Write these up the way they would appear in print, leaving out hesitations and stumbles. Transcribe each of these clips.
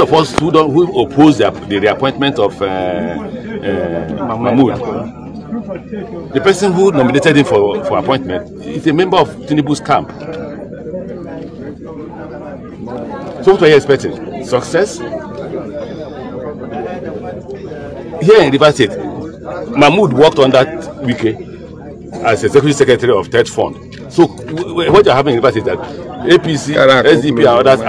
of us who oppose the reappointment of Mahmoud, the person who nominated him for appointment, is a member of Tinubu's camp. So what are you expecting? Success? Here in Rivers State, Mahmoud worked under Wike as Executive Secretary of Third Fund. So what you're having in Rivers State is that APC, SDP and others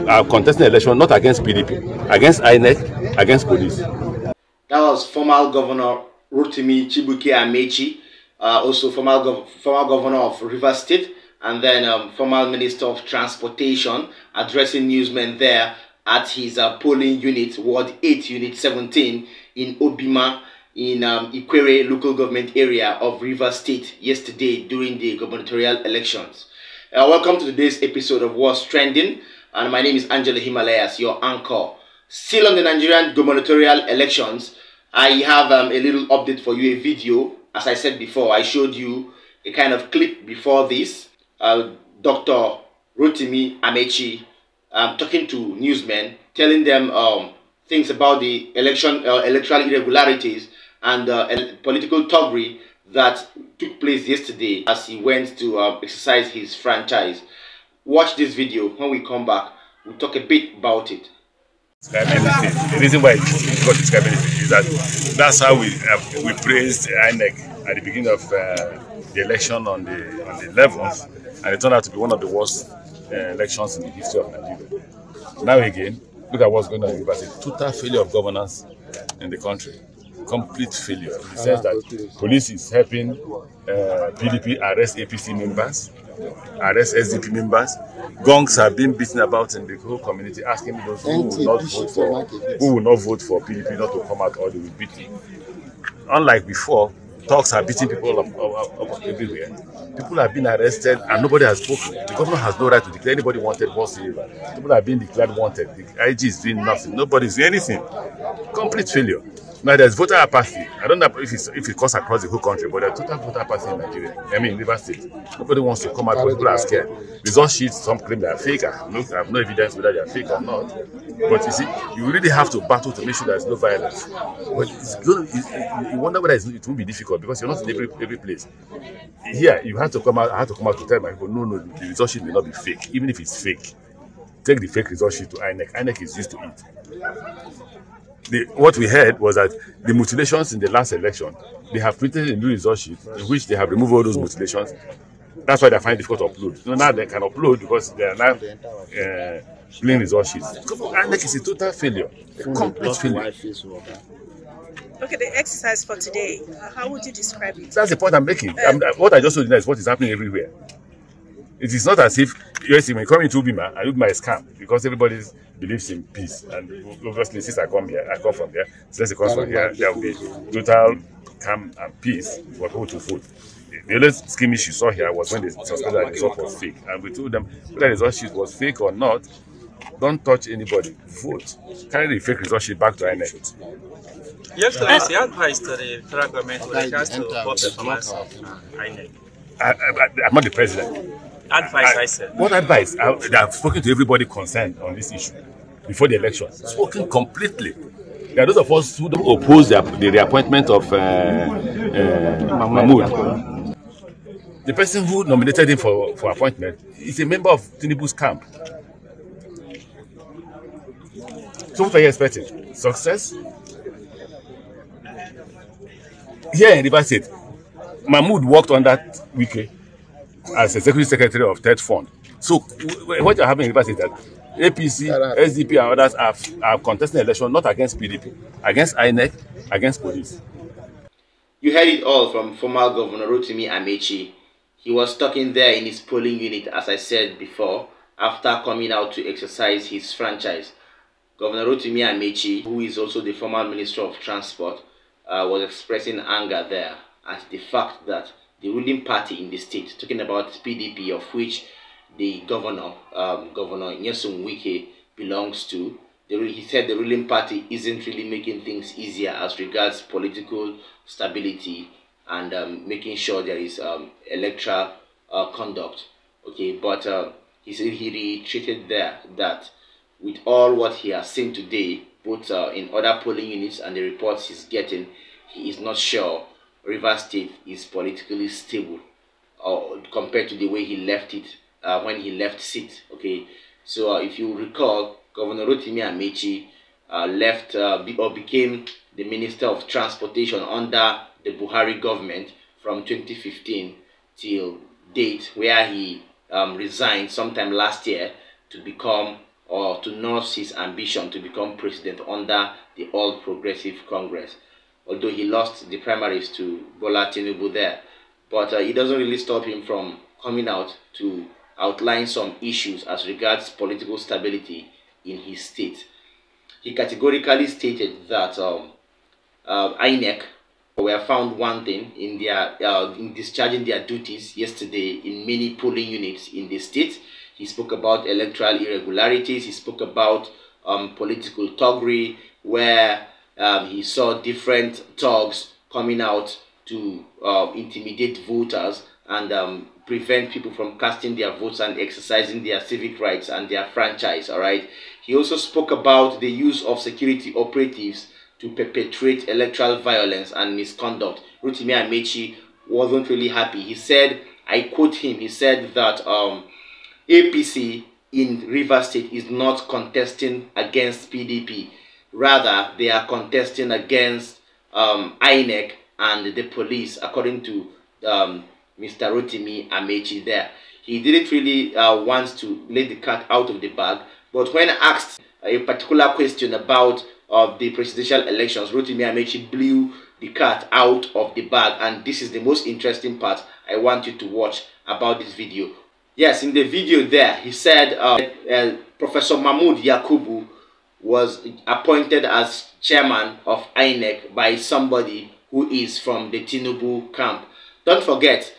are contesting election not against PDP, against INEC, against police. That was former Governor Rotimi Amechi, also former Governor of Rivers State, and then former Minister of Transportation, addressing newsmen there at his polling unit, Ward 8, Unit 17, in Obima, in Ikwere local government area of Rivers State yesterday during the gubernatorial elections. Welcome to today's episode of What's Trending, and my name is Angela Himalayas, your anchor. Still on the Nigerian gubernatorial elections, I have a little update for you, a video. As I said before, I showed you a kind of clip before this. Dr. Rotimi Amechi talking to newsmen, telling them things about the electoral irregularities and political thuggery that took place yesterday as he went to exercise his franchise. Watch this video. When we come back, we'll talk a bit about it. The reason why it got this benefit is that that's how we praised INEC at the beginning of the election on the 11th, and it turned out to be one of the worst elections in the history of Nigeria. Now again, look at what's going on in Rivers State. Total failure of governance in the country. Complete failure. In the sense that police is helping PDP arrest APC members, arrest SDP members. Gongs are being beaten about in the whole community, asking those who will not vote for PDP not to come out, or they will beat them. Unlike before, talks are beating people up everywhere. People have been arrested and nobody has spoken. The governor has no right to declare anybody wanted whatsoever. People have been declared wanted. The IG is doing nothing. Nobody is doing anything. Complete failure. Now there's voter apathy. I don't know if it cuts across the whole country, but there's total voter apathy in Nigeria. I mean, Rivers State. Nobody wants to come out because people are scared. Result sheets, some claim they are fake. I have no evidence whether they are fake or not. But you see, you really have to battle to make sure there's no violence. But you wonder whether it won't be difficult because you're not in every place. Here, you have to come out. I have to come out to tell my people, no, the result sheet may not be fake, even if it's fake. Take the fake result sheet to INEC. INEC is used to it. What we heard was that the mutilations in the last election, they have printed a new result sheet in which they have removed all those mutilations. That's why they find it difficult to upload. So now they can upload because they are now plain result sheets. INEC is a total failure, a complete failure. Okay, the exercise for today, how would you describe it? That's the point I'm making. What I just told you now is what is happening everywhere. It is not as if, when you come into Ubima, and Ubima is calm because everybody believes in peace. And obviously, since I come from here, since it comes from here, there will be total calm and peace for people to vote. The only skirmish you saw here was when they suspected that the result was fake. And we told them whether the result sheet was fake or not, don't touch anybody. Vote. Carry the fake result sheet back to INEC. Yesterday, the advice to the federal government with regards to poor performance of INEC. I'm not the president. Advice, I said. What advice? I've spoken to everybody concerned on this issue before the election. Spoken completely. There are those of us who don't oppose the reappointment of Mahmoud. The person who nominated him for appointment is a member of Tinubu's camp. So what are you expecting? Success? Here in Rivers State, Mahmoud worked under Wike as Executive Secretary of Third Fund. So what you're having in Rivers is that APC, SDP and others are contesting election not against PDP, against INEC, against police. You heard it all from former Governor Rotimi Amechi. He was talking there in his polling unit, as I said before, after coming out to exercise his franchise. Governor Rotimi Amechi, who is also the former Minister of Transport, was expressing anger there at the fact that the ruling party in the state, talking about PDP, of which the governor, Governor Nyesom Wike, belongs to, he said the ruling party isn't really making things easier as regards political stability and making sure there is electoral conduct. Okay, but he reiterated there that with all what he has seen today, both in other polling units and the reports he's getting, he is not sure Rivers State is politically stable compared to the way he left it when he left seat. Okay, so if you recall, Governor Rotimi Amechi left or became the Minister of Transportation under the Buhari government from 2015 till date, where he resigned sometime last year to become or to nurse his ambition to become president under the All Progressive Congress. Although he lost the primaries to Bola Tinubu there, but it doesn't really stop him from coming out to outline some issues as regards political stability in his state. He categorically stated that INEC were found wanting in their in discharging their duties yesterday in many polling units in the state. He spoke about electoral irregularities. He spoke about political thuggery, where he saw different thugs coming out to intimidate voters and prevent people from casting their votes and exercising their civic rights and their franchise. All right. He also spoke about the use of security operatives to perpetrate electoral violence and misconduct. Rotimi Amechi wasn't really happy. He said, I quote him, he said that APC in Rivers State is not contesting against PDP. Rather, they are contesting against INEC and the police, according to Mr. Rotimi Amechi there. He didn't really want to let the cat out of the bag, but when asked a particular question about the presidential elections, Rotimi Amechi blew the cat out of the bag, and this is the most interesting part I want you to watch about this video. Yes, in the video there, he said Professor Mahmood Yakubu was appointed as chairman of INEC by somebody who is from the Tinubu camp. Don't forget,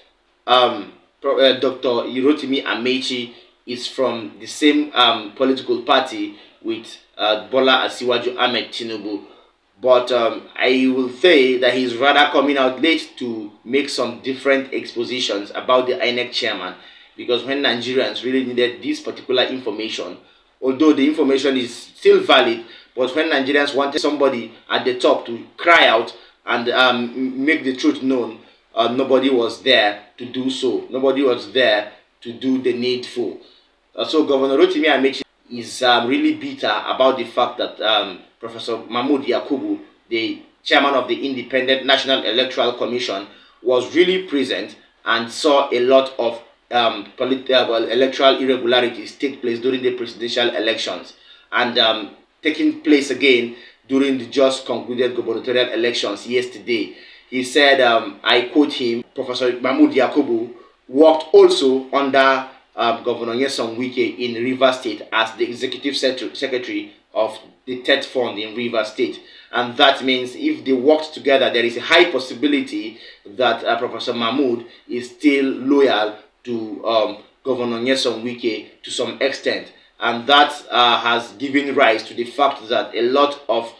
Dr. Rotimi Amechi is from the same political party with Bola Ahmed Tinubu. But I will say that he's rather coming out late to make some different expositions about the INEC chairman, because when Nigerians really needed this particular information, although the information is still valid, but when Nigerians wanted somebody at the top to cry out and make the truth known, nobody was there to do so. Nobody was there to do the needful. So Governor Rotimi Amechi is really bitter about the fact that Professor Mahmood Yakubu, the chairman of the Independent National Electoral Commission, was really present and saw a lot of electoral irregularities take place during the presidential elections and taking place again during the just concluded gubernatorial elections yesterday. He said, I quote him, Professor Mahmood Yakubu worked also under Governor Nyesom Wike in Rivers State as the executive secretary of the TET Fund in Rivers State. And that means if they worked together, there is a high possibility that Professor Mahmood is still loyal to Governor Nyesom Wike to some extent. And that has given rise to the fact that a lot of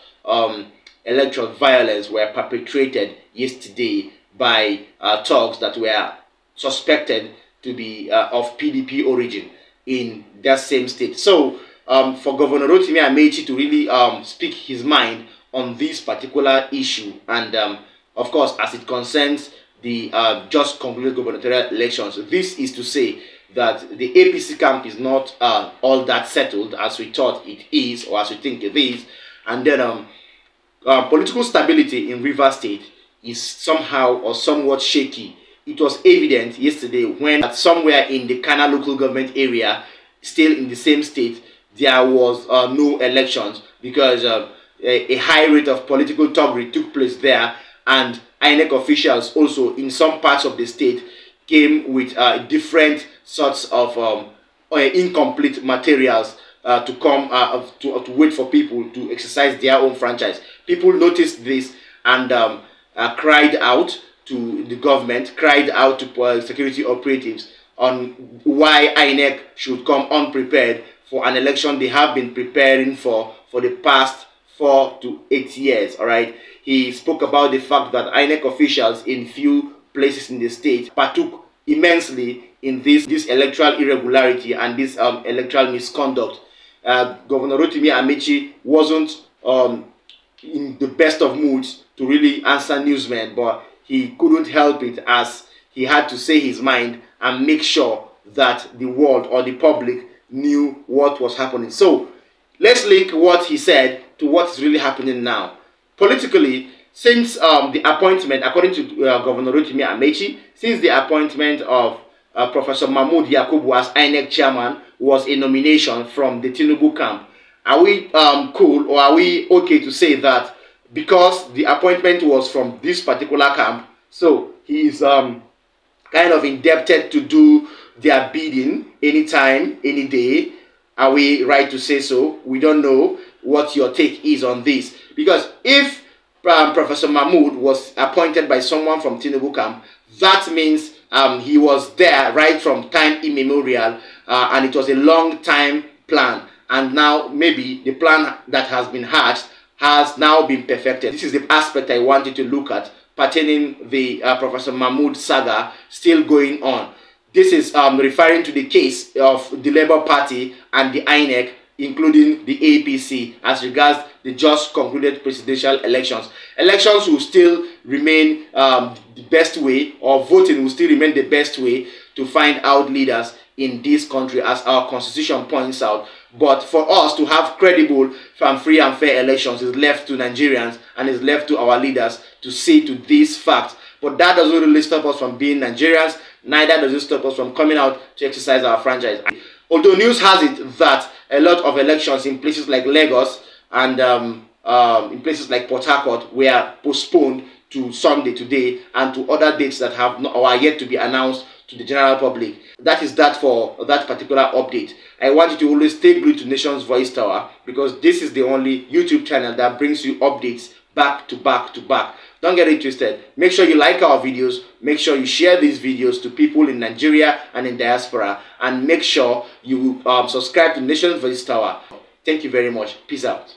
electoral violence were perpetrated yesterday by thugs that were suspected to be of PDP origin in that same state. So for Governor Rotimi Amechi to really speak his mind on this particular issue, and of course as it concerns the just concluded gubernatorial elections, this is to say that the APC camp is not all that settled as we thought it is, or as we think it is, and then political stability in Rivers State is somehow or somewhat shaky. It was evident yesterday when somewhere in the Kana local government area, still in the same state, there was no elections because a high rate of political thuggery took place there, and INEC officials also in some parts of the state came with different sorts of incomplete materials to come to wait for people to exercise their own franchise. People noticed this and cried out to the government, cried out to security operatives on why INEC should come unprepared for an election they have been preparing for the past 4 to 8 years. All right. He spoke about the fact that INEC officials in few places in the state partook immensely in this electoral irregularity and this electoral misconduct. Governor Rotimi Amechi wasn't in the best of moods to really answer newsmen, but he couldn't help it as he had to say his mind and make sure that the world or the public knew what was happening. So let's link what he said to what is really happening now. Politically, since the appointment, according to Governor Rotimi Amechi, since the appointment of Professor Mahmood Yakubu as INEC chairman was a nomination from the Tinubu camp, are we cool, or are we okay to say that because the appointment was from this particular camp, so he is kind of indebted to do their bidding anytime, any day? Are we right to say so? We don't know what your take is on this. Because if Professor Mahmood was appointed by someone from Tinubu camp, that means he was there right from time immemorial, and it was a long time plan. And now maybe the plan that has been hatched has now been perfected. This is the aspect I wanted to look at pertaining the Professor Mahmood saga still going on. This is referring to the case of the Labour Party and the INEC, including the APC, as regards the just concluded presidential elections. Elections will still remain the best way, or voting will still remain the best way to find out leaders in this country, as our constitution points out. But for us to have credible, free and fair elections is left to Nigerians and is left to our leaders to see to these facts. But that doesn't really stop us from being Nigerians, neither does it stop us from coming out to exercise our franchise. Although news has it that a lot of elections in places like Lagos and in places like Port Harcourt were postponed to Sunday today and to other dates that have not, or are yet to be announced to the general public. That is that for that particular update. I want you to always stay glued to Nation's Voice Tower, because this is the only YouTube channel that brings you updates back to back to back. Don't get it twisted. Make sure you like our videos. Make sure you share these videos to people in Nigeria and in diaspora. And make sure you subscribe to Nation's Voice Tower. Thank you very much. Peace out.